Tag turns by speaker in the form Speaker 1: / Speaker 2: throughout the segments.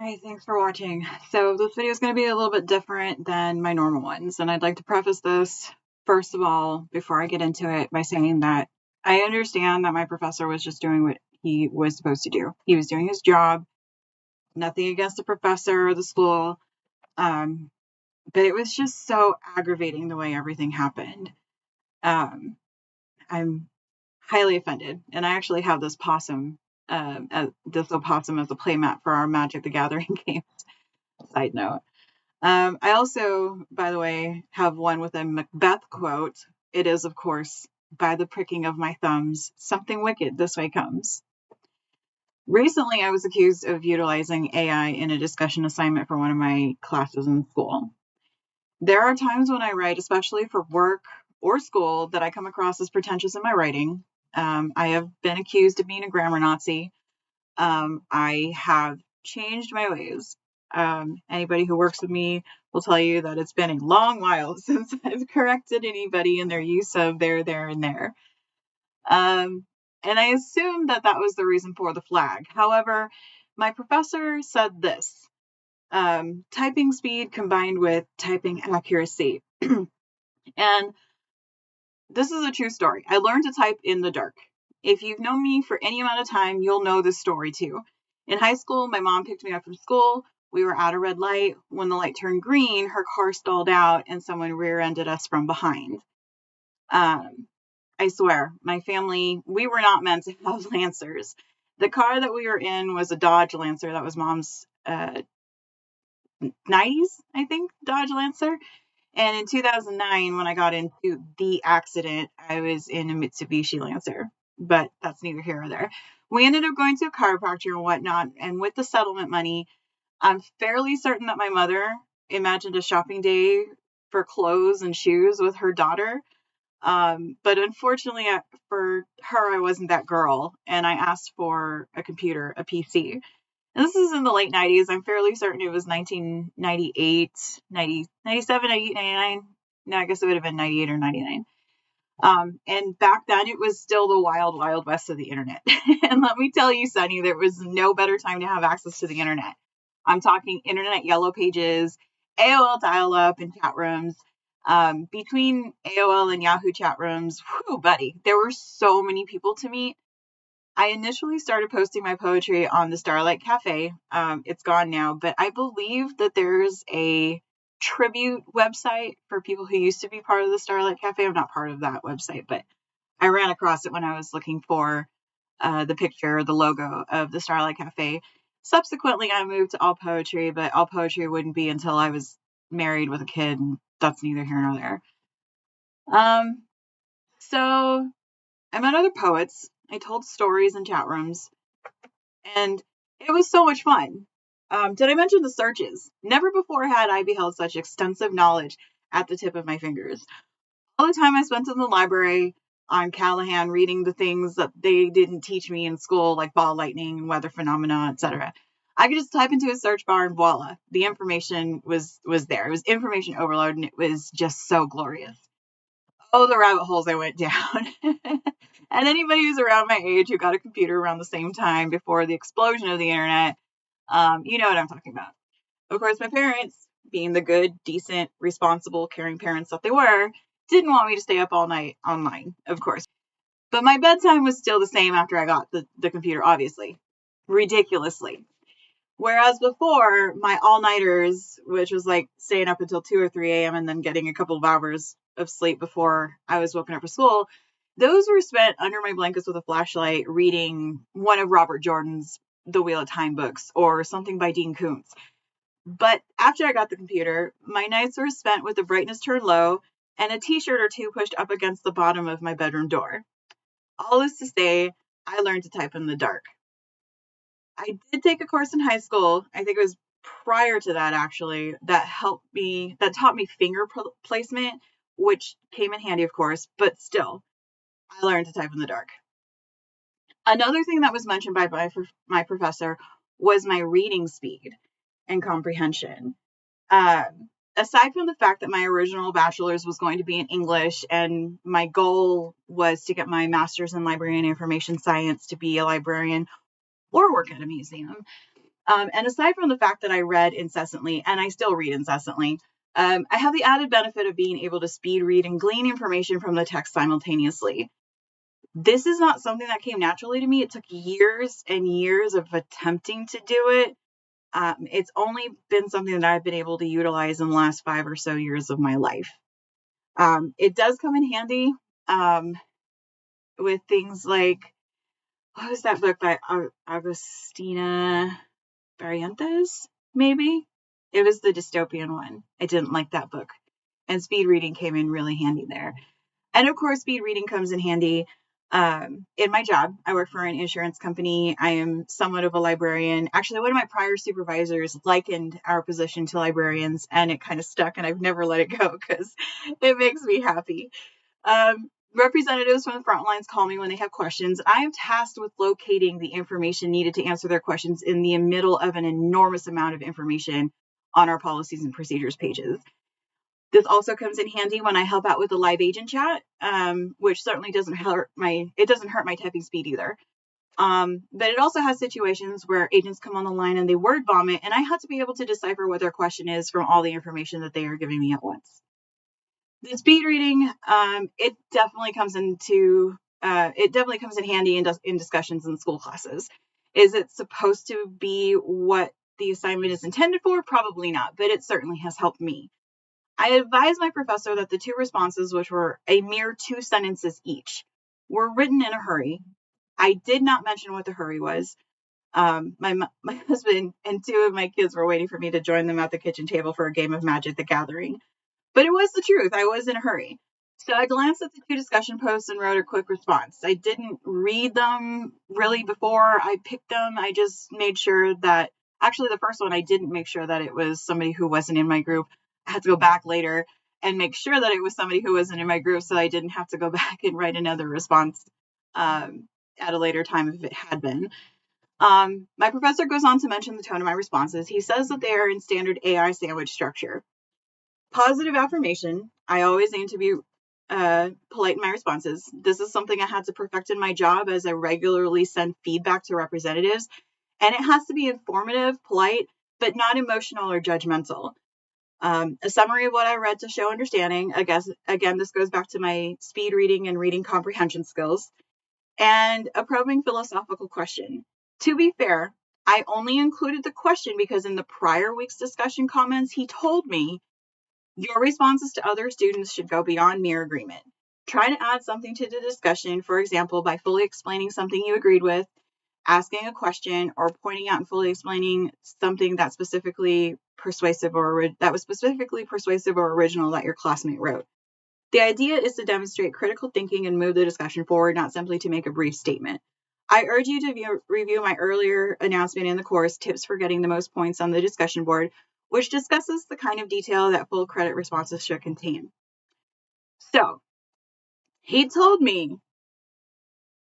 Speaker 1: Hi, thanks for watching. So this video is going to be a little bit different than my normal ones, and I'd like to preface this, first of all, before I get into it, by saying that I understand that my professor was just doing what he was supposed to do. He was doing his job, nothing against the professor or the school, but it was just so aggravating the way everything happened. I'm highly offended, and I actually have this opossum as a playmat for our Magic the Gathering games. Side note. I also, by the way, have one with a Macbeth quote. It is, of course, by the pricking of my thumbs, something wicked this way comes. Recently, I was accused of utilizing AI in a discussion assignment for one of my classes in school. There are times when I write, especially for work or school, that I come across as pretentious in my writing. I have been accused of being a grammar Nazi. I have changed my ways. Anybody who works with me will tell you that it's been a long while since I've corrected anybody in their use of there, and there. And I assumed that that was the reason for the flag. However, my professor said this: typing speed combined with typing accuracy. And this is a true story. I learned to type in the dark. If you've known me for any amount of time, you'll know this story too. In high school, my mom picked me up from school. We were at a red light. When the light turned green, her car stalled out and someone rear-ended us from behind. I swear, my family, we were not meant to have Lancers. The car that we were in was a Dodge Lancer. That was mom's 90s, I think, Dodge Lancer. And in 2009, when I got into the accident, I was in a Mitsubishi Lancer, but that's neither here nor there. We ended up going to a chiropractor and whatnot, and with the settlement money, I'm fairly certain that my mother imagined a shopping day for clothes and shoes with her daughter. But unfortunately for her, I wasn't that girl, and I asked for a computer, a PC. And this is in the late 90s. I'm fairly certain it was 1998, 90, 97, 98, 99. No, I guess it would have been 98 or 99. And back then, it was still the wild, wild west of the internet. And let me tell you, Sonny, there was no better time to have access to the internet. I'm talking internet yellow pages, AOL dial-up, and chat rooms. Between AOL and Yahoo chat rooms, whew, buddy, there were so many people to meet. I initially started posting my poetry on the Starlight Cafe. It's gone now, but I believe that there's a tribute website for people who used to be part of the Starlight Cafe. I'm not part of that website, but I ran across it when I was looking for the picture, the logo of the Starlight Cafe. Subsequently, I moved to All Poetry, but All Poetry wouldn't be until I was married with a kid, and that's neither here nor there. So I met other poets. I told stories in chat rooms, and it was so much fun. Did I mention the searches? Never before had I beheld such extensive knowledge at the tip of my fingers. All the time I spent in the library on Callahan reading the things that they didn't teach me in school, like ball lightning and weather phenomena, etc. I could just type into a search bar and voila, the information was there. It was information overload, and it was just so glorious. Oh, the rabbit holes I went down. And anybody who's around my age who got a computer around the same time before the explosion of the internet, you know what I'm talking about. Of course, my parents, being the good, decent, responsible, caring parents that they were, didn't want me to stay up all night online, of course. But my bedtime was still the same after I got the computer, obviously. Ridiculously. Whereas before, my all-nighters, which was like staying up until 2 or 3 a.m. and then getting a couple of hours of sleep before I was woken up for school, those were spent under my blankets with a flashlight reading one of Robert Jordan's The Wheel of Time books or something by Dean Koontz. But after I got the computer, my nights were spent with the brightness turned low and a t-shirt or two pushed up against the bottom of my bedroom door. All this to say, I learned to type in the dark. I did take a course in high school. I think it was prior to that, actually, that taught me finger placement, which came in handy, of course, but still, I learned to type in the dark. Another thing that was mentioned by my professor was my reading speed and comprehension. Aside from the fact that my original bachelor's was going to be in English and my goal was to get my master's in library and information science to be a librarian or work at a museum, And aside from the fact that I read incessantly, and I still read incessantly, I have the added benefit of being able to speed read and glean information from the text simultaneously. This is not something that came naturally to me. It took years and years of attempting to do it. It's only been something that I've been able to utilize in the last 5 or so years of my life. It does come in handy with things like, what was that book by Agustina Barrientos, maybe? It was the dystopian one. I didn't like that book. And speed reading came in really handy there. And of course, speed reading comes in handy in my job. I work for an insurance company. I am somewhat of a librarian. Actually, one of my prior supervisors likened our position to librarians, and it kind of stuck, and I've never let it go because it makes me happy. Representatives from the front lines call me when they have questions. I am tasked with locating the information needed to answer their questions in the middle of an enormous amount of information on our policies and procedures pages. This also comes in handy when I help out with the live agent chat, which certainly doesn't hurt my typing speed either. But it also has situations where agents come on the line and they word vomit, and I have to be able to decipher what their question is from all the information that they are giving me at once. The speed reading, it definitely comes in handy in discussions in school classes. Is it supposed to be what the assignment is intended for? Probably not, but it certainly has helped me. I advised my professor that the 2 responses, which were a mere 2 sentences each, were written in a hurry. I did not mention what the hurry was. My husband and 2 of my kids were waiting for me to join them at the kitchen table for a game of Magic the Gathering. But it was the truth. I was in a hurry. So I glanced at the 2 discussion posts and wrote a quick response. I didn't read them really before I picked them. I just made sure that, actually the first one, I didn't make sure that it was somebody who wasn't in my group. I had to go back later and make sure that it was somebody who wasn't in my group so I didn't have to go back and write another response at a later time if it had been. My professor goes on to mention the tone of my responses. He says that they are in standard AI sandwich structure. Positive affirmation. I always aim to be polite in my responses. This is something I had to perfect in my job as I regularly send feedback to representatives, and it has to be informative, polite, but not emotional or judgmental. A summary of what I read to show understanding. I guess, again, this goes back to my speed reading and reading comprehension skills, and a probing philosophical question. To be fair, I only included the question because in the prior week's discussion comments, he told me, your responses to other students should go beyond mere agreement. Try to add something to the discussion, for example, by fully explaining something you agreed with, asking a question, or pointing out and fully explaining something that's specifically persuasive or original that your classmate wrote. The idea is to demonstrate critical thinking and move the discussion forward, not simply to make a brief statement. I urge you to review my earlier announcement in the course, Tips for Getting the Most Points on the Discussion Board, which discusses the kind of detail that full credit responses should contain. So, he told me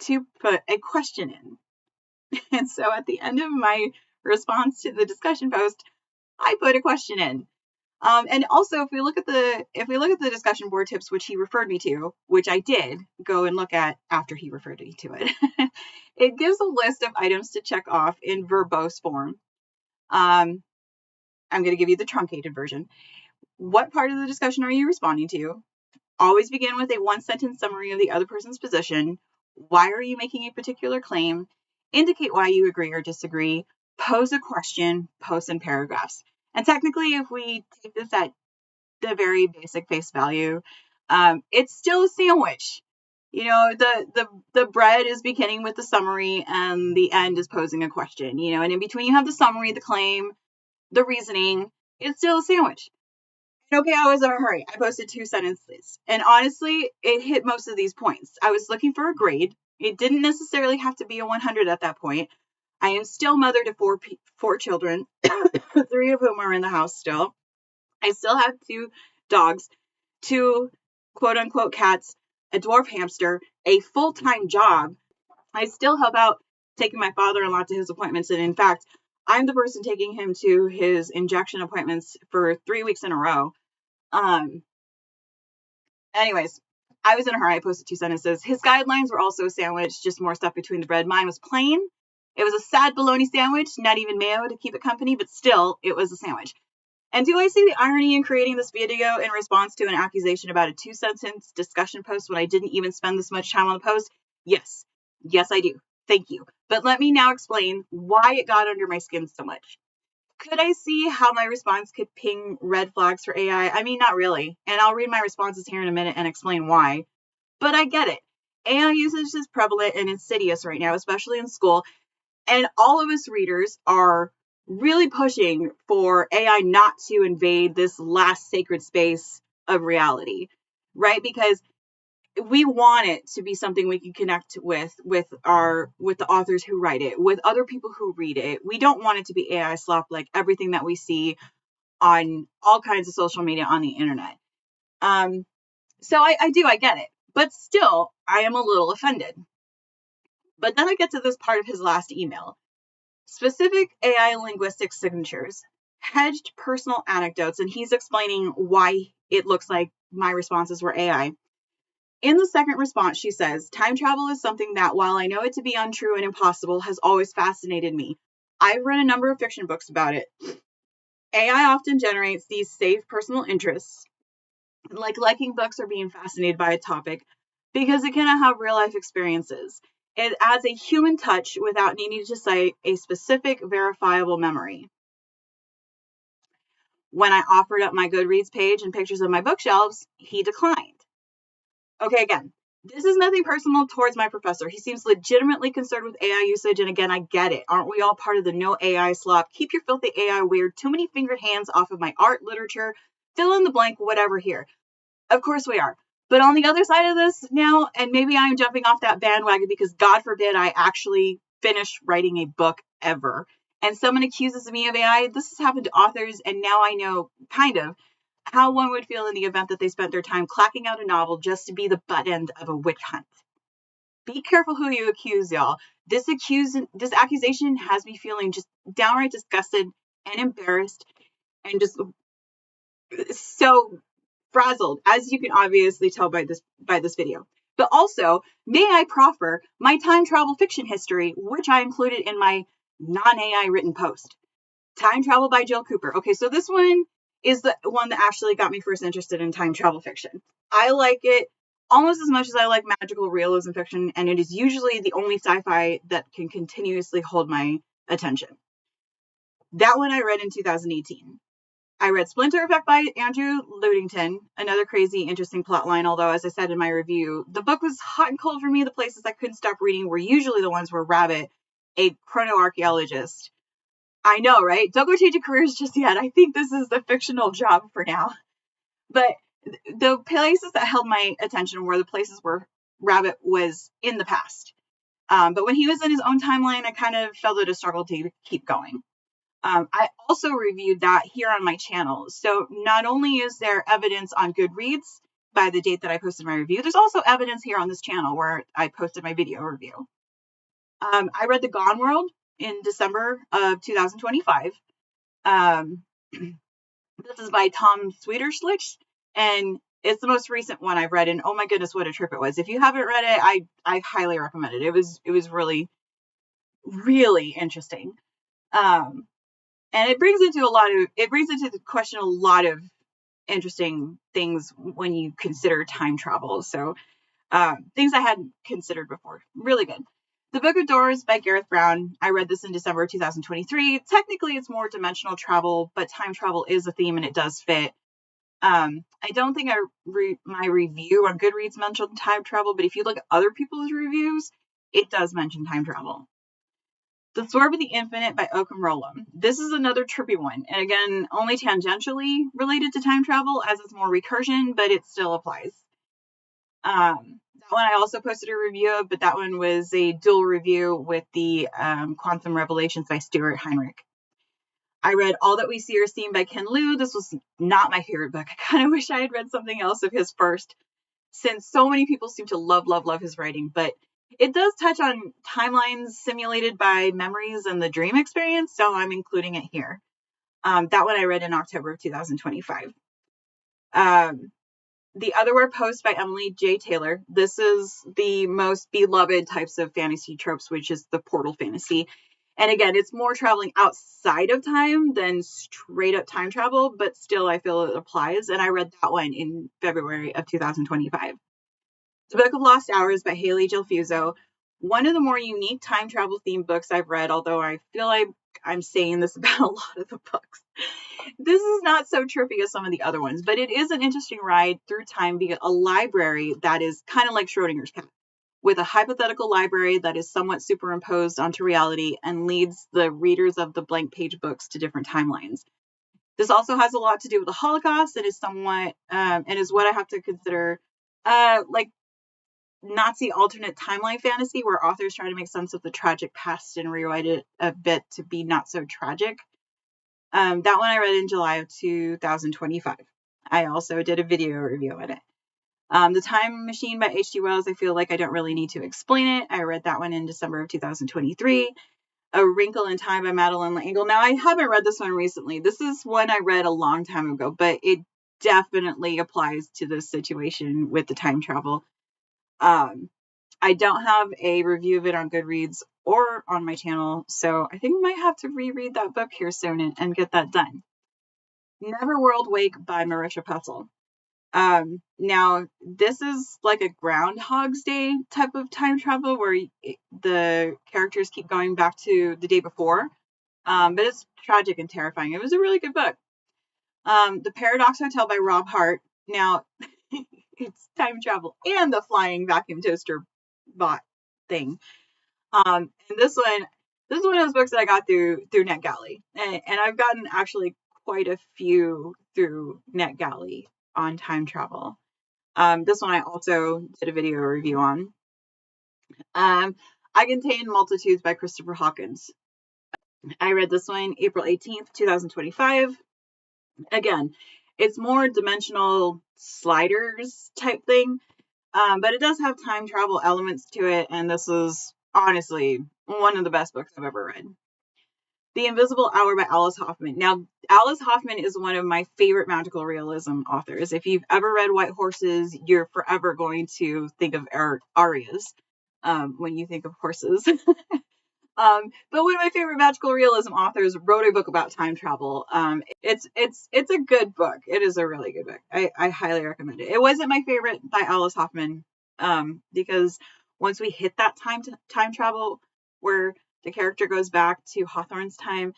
Speaker 1: to put a question in. And so at the end of my response to the discussion post, I put a question in. And also, if we look at the discussion board tips, which he referred me to, which I did go and look at after he referred me to it, it gives a list of items to check off in verbose form. I'm going to give you the truncated version. What part of the discussion are you responding to? Always begin with a 1-sentence summary of the other person's position. Why are you making a particular claim? Indicate why you agree or disagree. Pose a question. Post in paragraphs. And technically, if we take this at the very basic face value, it's still a sandwich. You know, the bread is beginning with the summary and the end is posing a question, you know, and in between you have the summary, the claim, the reasoning. It's still a sandwich. And okay, I was in a hurry. I posted 2 sentences. And honestly, it hit most of these points. I was looking for a grade. It didn't necessarily have to be a 100 at that point. I am still mother to 4 children, 3 of whom are in the house still. I still have 2 dogs, 2 quote unquote cats, a dwarf hamster, a full-time job. I still help out taking my father-in-law to his appointments. And in fact, I'm the person taking him to his injection appointments for 3 weeks in a row. Anyways, I was in a hurry. I posted 2 sentences. His guidelines were also a sandwich, just more stuff between the bread. Mine was plain. It was a sad bologna sandwich, not even mayo to keep it company, but still, it was a sandwich. And do I see the irony in creating this video in response to an accusation about a 2-sentence discussion post when I didn't even spend this much time on the post? Yes. Yes, I do. Thank you. But let me now explain why it got under my skin so much. Could I see how my response could ping red flags for AI? I mean, not really. And I'll read my responses here in a minute and explain why. But I get it. AI usage is prevalent and insidious right now, especially in school. And all of us readers are really pushing for AI not to invade this last sacred space of reality, right? Because we want it to be something we can connect with the authors who write it, with other people who read it. We don't want it to be AI slop like everything that we see on all kinds of social media on the internet. So I get it, but still, I am a little offended. But then I get to this part of his last email. Specific AI linguistic signatures, hedged personal anecdotes, and he's explaining why it looks like my responses were AI. In the second response, she says, time travel is something that, while I know it to be untrue and impossible, has always fascinated me. I've read a number of fiction books about it. AI often generates these safe personal interests, like liking books or being fascinated by a topic, because it cannot have real-life experiences. It adds a human touch without needing to cite a specific verifiable memory. When I offered up my Goodreads page and pictures of my bookshelves, he declined. Okay, again, this is nothing personal towards my professor. He seems legitimately concerned with AI usage, and again, I get it. Aren't we all part of the no AI slop? Keep your filthy AI weird, too many fingered hands off of my art, literature, fill in the blank, whatever here. Of course we are. But on the other side of this now, and maybe I'm jumping off that bandwagon because God forbid I actually finish writing a book ever, and someone accuses me of AI, this has happened to authors, and now I know, kind of, how one would feel in the event that they spent their time clacking out a novel just to be the butt end of a witch hunt. Be careful who you accuse, y'all. This accusation has me feeling just downright disgusted and embarrassed and just so frazzled, as you can obviously tell by this video. But also, may I proffer my time travel fiction history, which I included in my non-AI written post. Time Travel by Jill Cooper. Okay, so this one is the one that actually got me first interested in time travel fiction. I like it almost as much as I like magical realism fiction, and it is usually the only sci-fi that can continuously hold my attention. That one I read in 2018. I read Splinter Effect by Andrew Ludington, another crazy, interesting plotline, although, as I said in my review, the book was hot and cold for me. The places I couldn't stop reading were usually the ones where Rabbit, a chronoarchaeologist. I know, right? Don't go changing careers just yet. I think this is the fictional job for now. But the places that held my attention were the places where Rabbit was in the past. But when he was in his own timeline, I kind of felt it a struggle to keep going. I also reviewed that here on my channel. So not only is there evidence on Goodreads by the date that I posted my review, there's also evidence here on this channel where I posted my video review. I read The Gone World in December of 2025. This is by Tom Sweeterschlich, and it's the most recent one I've read, and oh my goodness, what a trip it was. If you haven't read it, I highly recommend it. It was really, really interesting. And it brings into the question a lot of interesting things when you consider time travel. So things I hadn't considered before. Really good. The Book of Doors by Gareth Brown. I read this in December 2023. Technically, it's more dimensional travel, but time travel is a theme and it does fit. I don't think my review on Goodreads mentioned time travel, but if you look at other people's reviews, it does mention time travel. The Sword of the Infinite by Oakham Rowland. This is another trippy one, and again, only tangentially related to time travel as it's more recursion, but it still applies. That one I also posted a review of, but that one was a dual review with the Quantum Revelations by Stuart Heinrich. I read All That We See or Seen by Ken Liu. This was not my favorite book. I kind of wish I had read something else of his first, since so many people seem to love his writing, but it does touch on timelines simulated by memories and the dream experience, so I'm including it here. That one I read in October of 2025. The Otherwhere Post by Emily J. Taylor. This is the most beloved types of fantasy tropes, which is the portal fantasy. And again, it's more traveling outside of time than straight up time travel, but still I feel it applies. And I read that one in February of 2025. The Book of Lost Hours by Haley Gelfuso. One of the more unique time travel themed books I've read, although I feel like I'm saying this about a lot of the books. This is not so trippy as some of the other ones, but it is an interesting ride through time via a library that is kind of like Schrodinger's cat, with a hypothetical library that is somewhat superimposed onto reality and leads the readers of the blank page books to different timelines. This also has a lot to do with the Holocaust and is somewhat, and is what I have to consider, like Nazi alternate timeline fantasy, where authors try to make sense of the tragic past and rewrite it a bit to be not so tragic. That one I read in July of 2025. I also did a video review on it. The Time Machine by H.G. Wells, I feel like I don't really need to explain it. I read that one in December of 2023. A Wrinkle in Time by Madeleine L'Engle. Now, I haven't read this one recently. This is one I read a long time ago, but it definitely applies to this situation with the time travel. I don't have a review of it on Goodreads or on my channel, so I think I might have to reread that book here soon and get that done. Neverworld Wake by Marisha Pessl. Now, this is like a Groundhog's Day type of time travel where the characters keep going back to the day before, but it's tragic and terrifying. It was a really good book. The Paradox Hotel by Rob Hart. Now, it's time travel and the flying vacuum toaster bot thing. And this is one of those books that I got through NetGalley, and I've gotten actually quite a few through NetGalley on time travel. This one I also did a video review on. I Contain Multitudes by Christopher Hawkins. I read this one April 18th, 2025. Again, it's more dimensional sliders type thing, but it does have time travel elements to it, and this is honestly one of the best books I've ever read. The Invisible Hour by Alice Hoffman. Now, Alice Hoffman is one of my favorite magical realism authors. If you've ever read White Horses, you're forever going to think of arias when you think of horses. But one of my favorite magical realism authors wrote a book about time travel. It's a good book. It is a really good book. I highly recommend it. It wasn't my favorite by Alice Hoffman because once we hit that time travel where the character goes back to Hawthorne's time,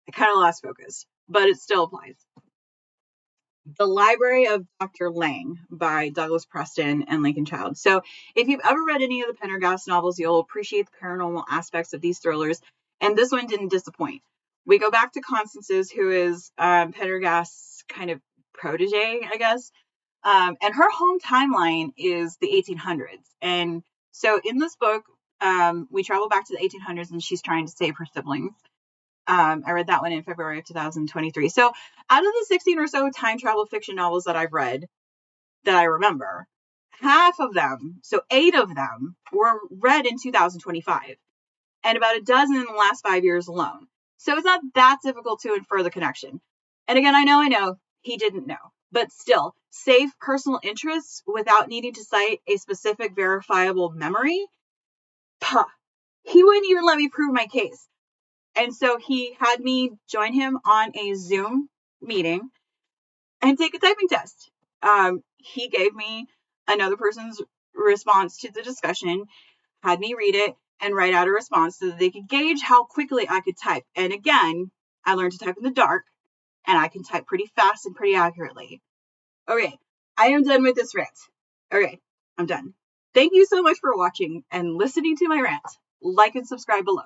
Speaker 1: I kind of lost focus, but it still applies. The Library of Dr. Lang by Douglas Preston and Lincoln Child. So if you've ever read any of the Pendergast novels, you'll appreciate the paranormal aspects of these thrillers. And this one didn't disappoint. We go back to Constance's, who is Pendergast's kind of protege, I guess. And her home timeline is the 1800s. And so in this book, we travel back to the 1800s and she's trying to save her siblings. I read that one in February of 2023. So out of the 16 or so time travel fiction novels that I've read that I remember, half of them, so 8 of them, were read in 2025 and about a dozen in the last 5 years alone. So it's not that difficult to infer the connection. And again, I know he didn't know, but still, save personal interests without needing to cite a specific verifiable memory. He wouldn't even let me prove my case. And so he had me join him on a Zoom meeting and take a typing test. He gave me another person's response to the discussion, had me read it and write out a response so that they could gauge how quickly I could type. And again, I learned to type in the dark, and I can type pretty fast and pretty accurately. Okay, I am done with this rant. Okay, I'm done. Thank you so much for watching and listening to my rant. Like and subscribe below.